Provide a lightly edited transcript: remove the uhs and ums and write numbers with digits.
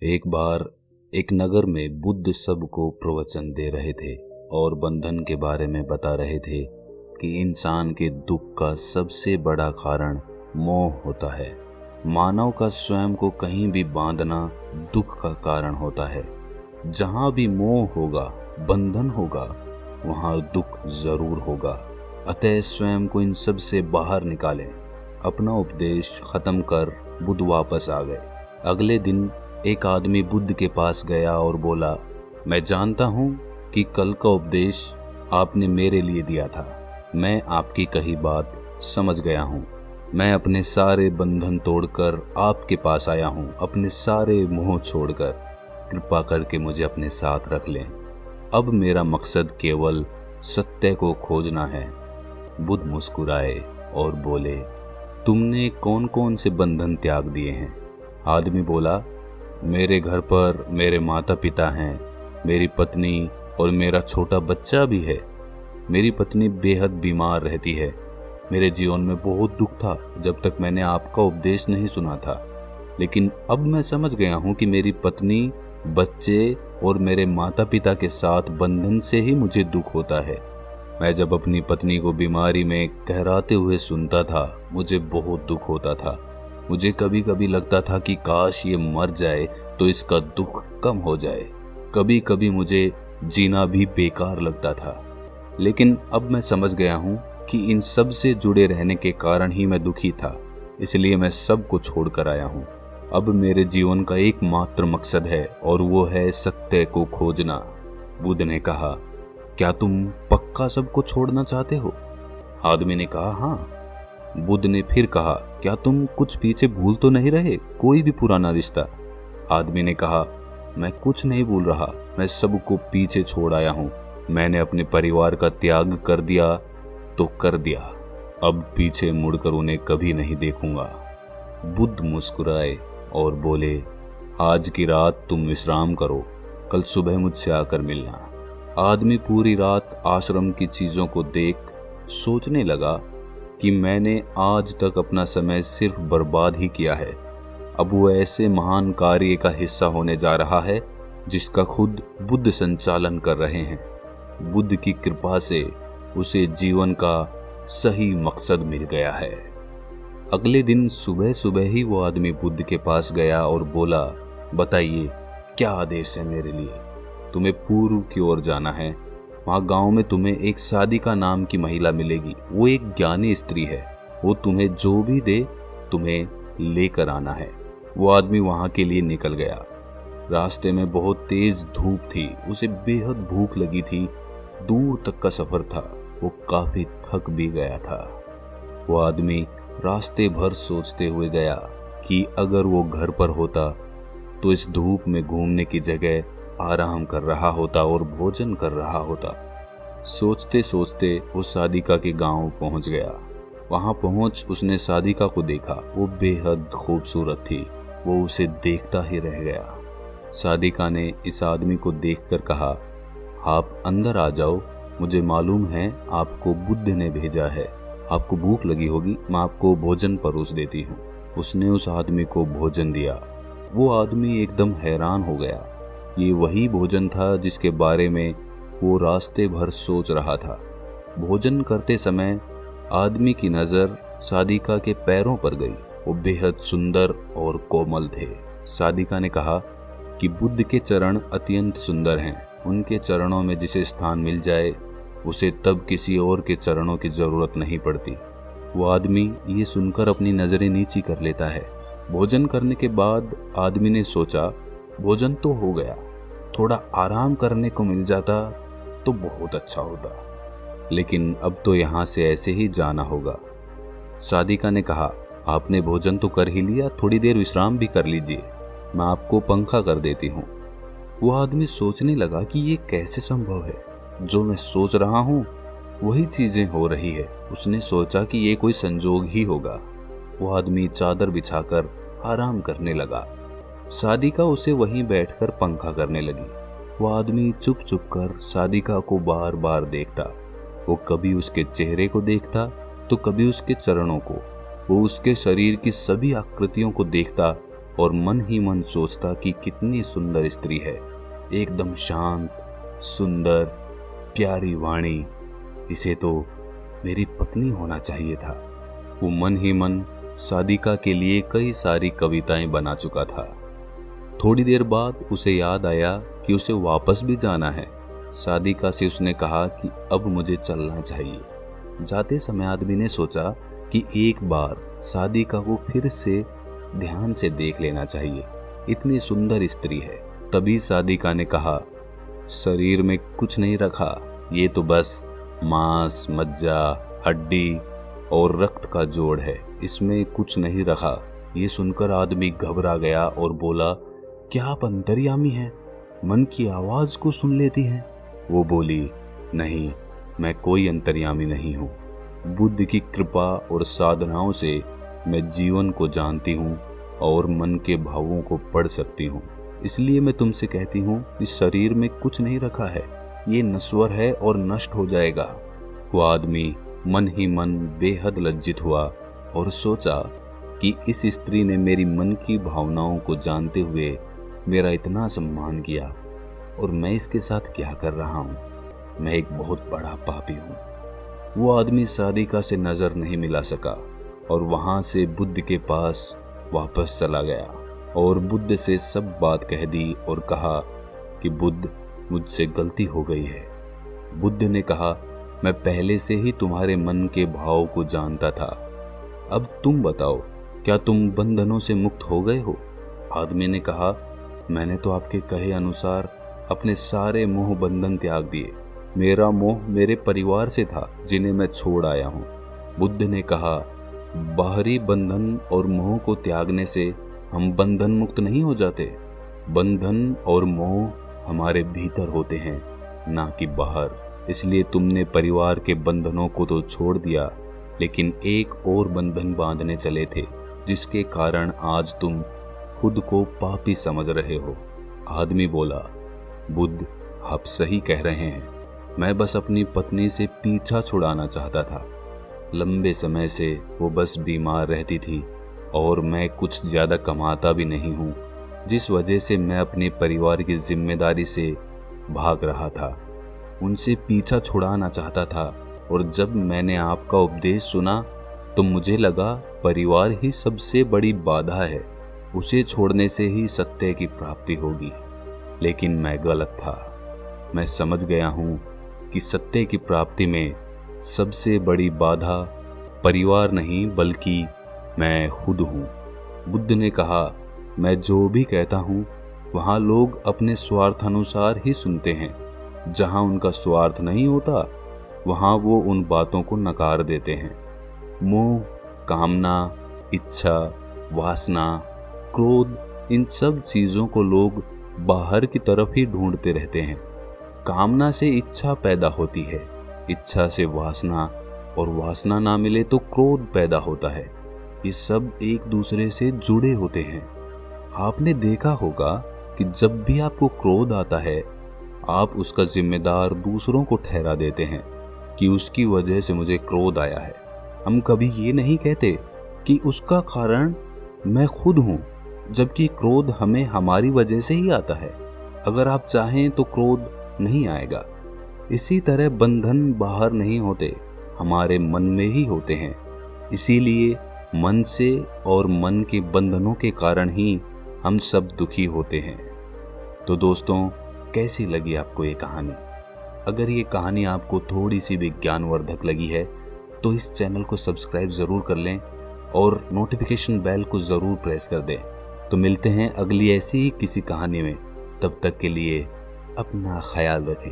एक बार एक नगर में बुद्ध सबको प्रवचन दे रहे थे और बंधन के बारे में बता रहे थे कि इंसान के दुख का सबसे बड़ा कारण मोह होता है। मानव का स्वयं को कहीं भी बांधना दुख का कारण होता है। जहाँ भी मोह होगा, बंधन होगा, वहाँ दुख जरूर होगा। अतः स्वयं को इन सब से बाहर निकालें। अपना उपदेश खत्म कर बुद्ध वापस आ गए। अगले दिन एक आदमी बुद्ध के पास गया और बोला, मैं जानता हूँ कि कल का उपदेश आपने मेरे लिए दिया था। मैं आपकी कही बात समझ गया हूँ। मैं अपने सारे बंधन तोड़कर आपके पास आया हूँ। अपने सारे मोह छोड़कर कृपा करके मुझे अपने साथ रख लें। अब मेरा मकसद केवल सत्य को खोजना है। बुद्ध मुस्कुराए और बोले, तुमने कौन कौन से बंधन त्याग दिए हैं? आदमी बोला, मेरे घर पर मेरे माता पिता हैं, मेरी पत्नी और मेरा छोटा बच्चा भी है। मेरी पत्नी बेहद बीमार रहती है। मेरे जीवन में बहुत दुख था जब तक मैंने आपका उपदेश नहीं सुना था। लेकिन अब मैं समझ गया हूँ कि मेरी पत्नी, बच्चे और मेरे माता पिता के साथ बंधन से ही मुझे दुख होता है। मैं जब अपनी पत्नी को बीमारी में कहराते हुए सुनता था, मुझे बहुत दुख होता था। मुझे कभी कभी लगता था कि काश ये मर जाए तो इसका दुख कम हो जाए। कभी कभी मुझे जीना भी बेकार लगता था। लेकिन अब मैं समझ गया हूँ कि इन सब से जुड़े रहने के कारण ही मैं दुखी था। इसलिए मैं सब को छोड़कर आया हूँ। अब मेरे जीवन का एकमात्र मकसद है और वो है सत्य को खोजना। बुद्ध ने कहा, क्या तुम पक्का सबको छोड़ना चाहते हो? आदमी ने कहा, हाँ। बुद्ध ने फिर कहा, क्या तुम कुछ पीछे भूल तो नहीं रहे, कोई भी पुराना रिश्ता? आदमी ने कहा, मैं कुछ नहीं भूल रहा। मैं सबको पीछे छोड़ आया हूँ। मैंने अपने परिवार का त्याग कर दिया तो कर दिया। अब पीछे मुड़कर उन्हें कभी नहीं देखूंगा। बुद्ध मुस्कुराए और बोले, आज की रात तुम विश्राम करो, कल सुबह मुझसे आकर मिलना। आदमी पूरी रात आश्रम की चीजों को देख सोचने लगा कि मैंने आज तक अपना समय सिर्फ बर्बाद ही किया है। अब वो ऐसे महान कार्य का हिस्सा होने जा रहा है जिसका खुद बुद्ध संचालन कर रहे हैं। बुद्ध की कृपा से उसे जीवन का सही मकसद मिल गया है। अगले दिन सुबह सुबह ही वो आदमी बुद्ध के पास गया और बोला, बताइए क्या आदेश है मेरे लिए? तुम्हें पूर्व की ओर जाना है। वहाँ गांव में तुम्हें एक साधिका नाम की महिला मिलेगी। वो एक ज्ञानी स्त्री है। वो तुम्हें जो भी दे तुम्हें लेकर आना है। वो आदमी वहाँ के लिए निकल गया। रास्ते में बहुत तेज धूप थी। उसे बेहद भूख लगी थी। दूर तक का सफर था। वो काफी थक भी गया था। वो आदमी रास्ते भर सोचते हुए गया कि अगर वो घर पर होता तो इस धूप में घूमने की जगह आराम कर रहा होता और भोजन कर रहा होता। सोचते सोचते वो साधिका के गांव पहुंच गया। वहां पहुंच उसने साधिका को देखा। वो बेहद खूबसूरत थी। वो उसे देखता ही रह गया। साधिका ने इस आदमी को देखकर कहा, आप अंदर आ जाओ। मुझे मालूम है आपको बुद्ध ने भेजा है। आपको भूख लगी होगी, मैं आपको भोजन परोस देती हूँ। उसने उस आदमी को भोजन दिया। वो आदमी एकदम हैरान हो गया। ये वही भोजन था जिसके बारे में वो रास्ते भर सोच रहा था। भोजन करते समय आदमी की नज़र साधिका के पैरों पर गई। वो बेहद सुंदर और कोमल थे। साधिका ने कहा कि बुद्ध के चरण अत्यंत सुंदर हैं। उनके चरणों में जिसे स्थान मिल जाए उसे तब किसी और के चरणों की ज़रूरत नहीं पड़ती। वो आदमी ये सुनकर अपनी नज़रें नीची कर लेता है। भोजन करने के बाद आदमी ने सोचा, भोजन तो हो गया, थोड़ा आराम करने को मिल जाता तो बहुत अच्छा होता, लेकिन अब तो यहाँ से ऐसे ही जाना होगा। साधिका ने कहा, आपने भोजन तो कर ही लिया, थोड़ी देर विश्राम भी कर लीजिए, मैं आपको पंखा कर देती हूँ। वो आदमी सोचने लगा कि ये कैसे संभव है, जो मैं सोच रहा हूँ वही चीजें हो रही है। उसने सोचा कि ये कोई संजोग ही होगा। वो आदमी चादर बिछाकर आराम करने लगा। साधिका उसे वहीं बैठकर पंखा करने लगी। वो आदमी चुप चुप कर साधिका को बार बार देखता। वो कभी उसके चेहरे को देखता तो कभी उसके चरणों को। वो उसके शरीर की सभी आकृतियों को देखता और मन ही मन सोचता कि कितनी सुंदर स्त्री है, एकदम शांत, सुंदर, प्यारी वाणी, इसे तो मेरी पत्नी होना चाहिए था। वो मन ही मन सादिका के लिए कई सारी कविताएं बना चुका था। थोड़ी देर बाद उसे याद आया कि उसे वापस भी जाना है। सादिका से उसने कहा कि अब मुझे चलना चाहिए। जाते समय आदमी ने सोचा कि एक बार सादिका को फिर से ध्यान से देख लेना चाहिए, इतनी सुंदर स्त्री है। तभी सादिका ने कहा, शरीर में कुछ नहीं रखा, ये तो बस मांस, मज्जा, हड्डी और रक्त का जोड़ है, इसमें कुछ नहीं रखा। ये सुनकर आदमी घबरा गया और बोला, क्या आप अंतर्यामी हैं? मन की आवाज को सुन लेती हैं? वो बोली, नहीं, मैं कोई अंतर्यामी नहीं हूँ। बुद्ध की कृपा और साधनाओं से मैं जीवन को जानती हूँ और मन के भावों को पढ़ सकती हूँ। इसलिए मैं तुमसे कहती हूँ कि शरीर में कुछ नहीं रखा है, ये नश्वर है और नष्ट हो जाएगा। वो आदमी मन ही मन बेहद लज्जित हुआ और सोचा कि इस स्त्री ने मेरी मन की भावनाओं को जानते हुए मेरा इतना सम्मान किया और मैं इसके साथ क्या कर रहा हूँ, मैं एक बहुत बड़ा पापी हूँ। वो आदमी सादिका से नजर नहीं मिला सका और वहां से बुद्ध के पास वापस चला गया और बुद्ध से सब बात कह दी और कहा कि बुद्ध, मुझसे गलती हो गई है। बुद्ध ने कहा, मैं पहले से ही तुम्हारे मन के भाव को जानता था। अब तुम बताओ, क्या तुम बंधनों से मुक्त हो गए हो? आदमी ने कहा, मैंने तो आपके कहे अनुसार अपने सारे मोह बंधन त्याग दिए। मेरा मोह मेरे परिवार से था, जिन्हें मैं छोड़ आया हूँ। बुद्ध ने कहा, बाहरी बंधन और मोह को त्यागने से हम बंधन मुक्त नहीं हो जाते। बंधन और मोह हमारे भीतर होते हैं, ना कि बाहर। इसलिए तुमने परिवार के बंधनों को तो छोड़ दिया, लेकिन एक और बंधन बांधने चले थे, जिसके कारण आज तुम खुद को पापी समझ रहे हो। आदमी बोला, बुद्ध, आप सही कह रहे हैं, मैं बस अपनी पत्नी से पीछा छुड़ाना चाहता था। लंबे समय से वो बस बीमार रहती थी और मैं कुछ ज़्यादा कमाता भी नहीं हूँ, जिस वजह से मैं अपने परिवार की जिम्मेदारी से भाग रहा था। उनसे पीछा छुड़ाना चाहता था और जब मैंने आपका उपदेश सुना तो मुझे लगा परिवार ही सबसे बड़ी बाधा है, उसे छोड़ने से ही सत्य की प्राप्ति होगी। लेकिन मैं गलत था। मैं समझ गया हूँ कि सत्य की प्राप्ति में सबसे बड़ी बाधा परिवार नहीं बल्कि मैं खुद हूँ। बुद्ध ने कहा, मैं जो भी कहता हूँ वहाँ लोग अपने स्वार्थ अनुसार ही सुनते हैं। जहाँ उनका स्वार्थ नहीं होता वहाँ वो उन बातों को नकार देते हैं। मोह, कामना, इच्छा, वासना, क्रोध, इन सब चीज़ों को लोग बाहर की तरफ ही ढूंढते रहते हैं। कामना से इच्छा पैदा होती है, इच्छा से वासना, और वासना ना मिले तो क्रोध पैदा होता है। ये सब एक दूसरे से जुड़े होते हैं। आपने देखा होगा कि जब भी आपको क्रोध आता है आप उसका जिम्मेदार दूसरों को ठहरा देते हैं कि उसकी वजह से मुझे क्रोध आया है। हम कभी ये नहीं कहते कि उसका कारण मैं खुद हूँ, जबकि क्रोध हमें हमारी वजह से ही आता है। अगर आप चाहें तो क्रोध नहीं आएगा। इसी तरह बंधन बाहर नहीं होते, हमारे मन में ही होते हैं। इसीलिए मन से और मन के बंधनों के कारण ही हम सब दुखी होते हैं। तो दोस्तों, कैसी लगी आपको ये कहानी? अगर ये कहानी आपको थोड़ी सी विज्ञानवर्धक लगी है तो इस चैनल को सब्सक्राइब ज़रूर कर लें और नोटिफिकेशन बेल को ज़रूर प्रेस कर दें। तो मिलते हैं अगली ऐसी ही किसी कहानी में। तब तक के लिए अपना ख्याल रखें।